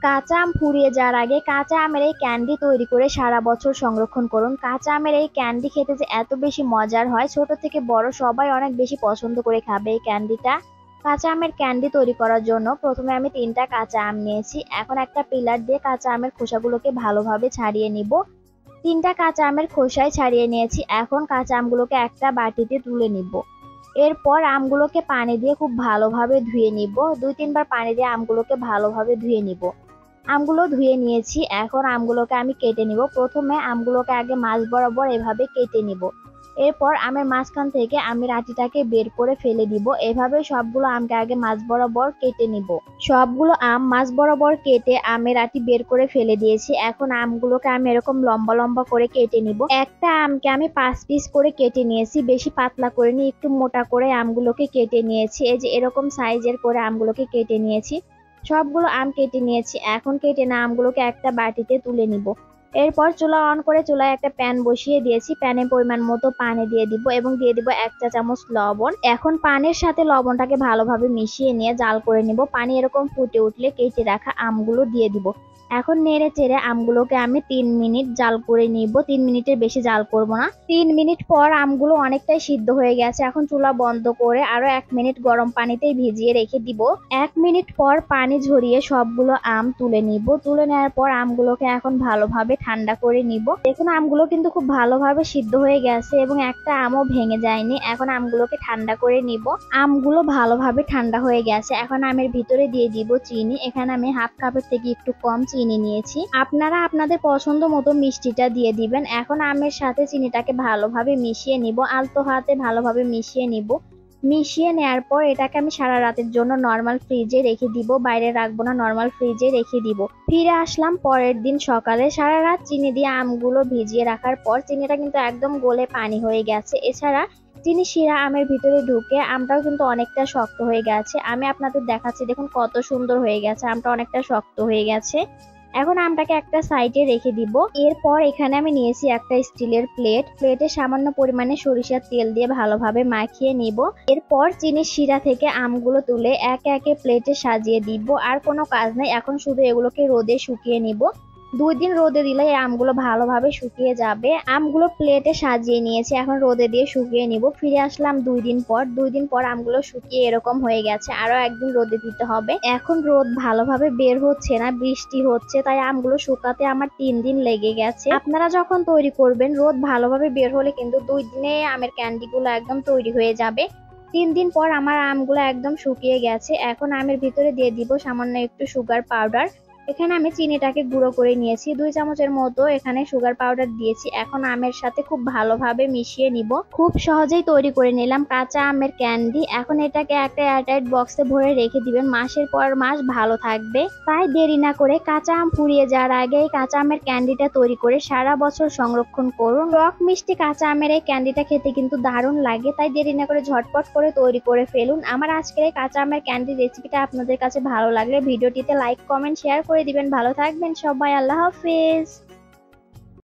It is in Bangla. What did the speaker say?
কাঁচা আম ফুরিয়ে যাওয়ার আগে কাঁচা আমের এই ক্যান্ডি তৈরি করে সারা বছর সংরক্ষণ করুন। কাঁচা আমের এই ক্যান্ডি খেতে যে এত বেশি মজার হয়, ছোট থেকে বড় সবাই অনেক বেশি পছন্দ করে খাবে এই ক্যান্ডিটা। কাঁচা আমের ক্যান্ডি তৈরি করার জন্য প্রথমে আমি 3টা কাঁচা আম নিয়েছি। এখন একটা পিলার দিয়ে কাঁচা আমের খোসাগুলোকে ভালোভাবে ছাড়িয়ে নিব। 3টা কাঁচা আমের খোসাই ছাড়িয়ে নিয়েছি। এখন কাঁচা আমগুলোকে একটা বাটিতে তুলে নিব। এরপর আমগুলোকে পানি দিয়ে খুব ভালোভাবে ধুয়ে নিব। 2-3 বার পানি দিয়ে আমগুলোকে ভালোভাবে ধুয়ে নিব। আমগুলো ধুয়ে নিয়েছি। এখন আমগুলোকে আমি কেটে নিব। প্রথমে আমগুলোকে আগে মাঝ বরাবর এভাবে কেটে নিব। এরপর আমের মাঝখান থেকে আমি আটিটাকে বের করে ফেলে দিব। এভাবে সবগুলো আমকে আগে মাঝ বরাবর কেটে নিব। সবগুলো আম মাঝ বরাবর কেটে আমের আটি বের করে ফেলে দিয়েছি। এখন আমগুলোকে আমি এরকম লম্বা লম্বা করে কেটে নিব। একটা আমকে আমি 5 পিস করে কেটে নিয়েছি, বেশি পাতলা করে নি, একটু মোটা করে আমগুলোকে কেটে নিয়েছি। এই যে এরকম সাইজের করে আমগুলোকে কেটে নিয়েছি। সবগুলো আম কেটে নিয়েছি। এখন কেটে না আমগুলোকে একটা বাটিতে তুলে নিব। এরপর চুলা অন করে চুলায় একটা প্যান বসিয়ে দিয়েছি। প্যানে পরিমাণ মতো পানি দিয়ে দিব এবং দিয়ে দিব 1 চা চামচ লবণ। এখন পানির সাথে লবণটাকে ভালোভাবে মিশিয়ে নিয়ে জাল করে নিব। পানি এরকম ফুটে উঠলে কেটে রাখা আমগুলো দিয়ে দিব। এখন নেড়ে চেড়ে আমগুলোকে আমি 3 মিনিট জাল করে নিব। 3 মিনিটের বেশি জাল করব না। 3 মিনিট পর আমগুলো অনেকটাই সিদ্ধ হয়ে গেছে। এখন চুলা বন্ধ করে আরো 1 মিনিট গরম পানিতে ভিজিয়ে রেখে দিব। 1 মিনিট পর পানি ঝরিয়ে সবগুলো আম তুলে নিব। তুলে নেওয়ার পর আমগুলোকে এখন ভালোভাবে ঠান্ডা করে নিব। দেখুন আমগুলো কিন্তু খুব ভালোভাবে সিদ্ধ হয়ে গেছে এবং একটা আমও ভেঙে যায়নি। এখন আমগুলোকে ঠান্ডা করে নিব। আমগুলো ভালোভাবে ঠান্ডা হয়ে গেছে। এখন আমের ভিতরে দিয়ে দিব চিনি। এখানে আমি হাফ কাপের থেকে একটু কম চিনি নিয়েছি। আপনারা আপনাদের পছন্দ মতো মিষ্টিটা দিয়ে দিবেন। এখন আমের সাথে চিনিটাকে ভালোভাবে মিশিয়ে নিব। আলতো হাতে ভালোভাবে মিশিয়ে নিব। মিশিয়ে নেওয়ার পর এটাকে আমি সারা রাতের জন্য নর্মাল ফ্রিজে রেখে দিব। বাইরে রাখবো না, নর্মাল ফ্রিজে রেখে দিব। ফিরে আসলাম পরের দিন সকালে। সারা রাত চিনি দিয়ে আমগুলো ভিজিয়ে রাখার পর চিনিটা কিন্তু একদম গলে পানি হয়ে গেছে। এছাড়া চিনি শিরা আমের ভিতরে ঢুকে আমটাও কিন্তু অনেকটা শক্ত হয়ে গেছে। আমি আপনাদের দেখাচ্ছি, দেখুন কত সুন্দর হয়ে গেছে। আমটা অনেকটা শক্ত হয়ে গেছে। এখন আমটাকে একটা সাইডে রেখে দিব। এরপর এখানে আমি নিয়েছি একটা স্টিলের প্লেট। প্লেটে সামান্য পরিমাণে সরিষার তেল দিয়ে ভালোভাবে মাখিয়ে নিব। এরপর চিনির শিরা থেকে আমগুলো তুলে একে একে প্লেটে সাজিয়ে দিব। আর কোনো কাজ নেই, এখন শুধু এগুলোকে রোদে শুকিয়ে নিব। 2 দিন রোদে দিলে এই আমগুলো ভালোভাবে শুকিয়ে যাবে। আমগুলো প্লেটে সাজিয়ে নিয়েছি, এখন রোদে দিয়ে শুকিয়ে নিব। ফিরে আসলাম 2 দিন পর। 2 দিন পর আমগুলো শুকিয়ে এরকম হয়ে গেছে। আরো একদিন রোদে দিতে হবে। এখন রোদ ভালোভাবে বের হচ্ছে না, বৃষ্টি হচ্ছে, তাই আমগুলো শুকাতে আমার 3 দিন লেগে গেছে। আপনারা যখন তৈরি করবেন রোদ ভালোভাবে বের হলে কিন্তু 2 দিনে আমের ক্যান্ডিগুলো একদম তৈরি হয়ে যাবে। 3 দিন পর আমার আমগুলো একদম শুকিয়ে গেছে। এখন আমের ভিতরে দিয়ে দিব সামান্য একটু সুগার পাউডার। এখানে আমি চিনিটাকে গুঁড়ো করে নিয়েছি। 2 চামচের মতো এখানে সুগার পাউডার দিয়েছি। এখন আমের সাথে খুব ভালোভাবে মিশিয়ে নিব। খুব সহজেই তৈরি করে নিলাম কাঁচা আমের ক্যান্ডি। এখন এটাকে একটা এয়ারটাইট বক্সে ভরে রেখে দিবেন, মাসের পর মাস ভালো থাকবে। তাই দেরি না করে কাঁচা আম ফুরিয়ে যাওয়ার আগে এই কাঁচা আমের ক্যান্ডিটা তৈরি করে সারা বছর সংরক্ষণ করুন। টক মিষ্টি কাঁচা আমের এই ক্যান্ডিটা খেতে কিন্তু দারুণ লাগে। তাই দেরি না করে ঝটপট করে তৈরি করে ফেলুন। আমার আজকের এই কাঁচা আমের ক্যান্ডি রেসিপিটা আপনাদের কাছে ভালো লাগলে ভিডিওটিতে লাইক, কমেন্ট, শেয়ার করে দিবেন। ভালো থাকবেন সবাই। আল্লাহ হাফেজ।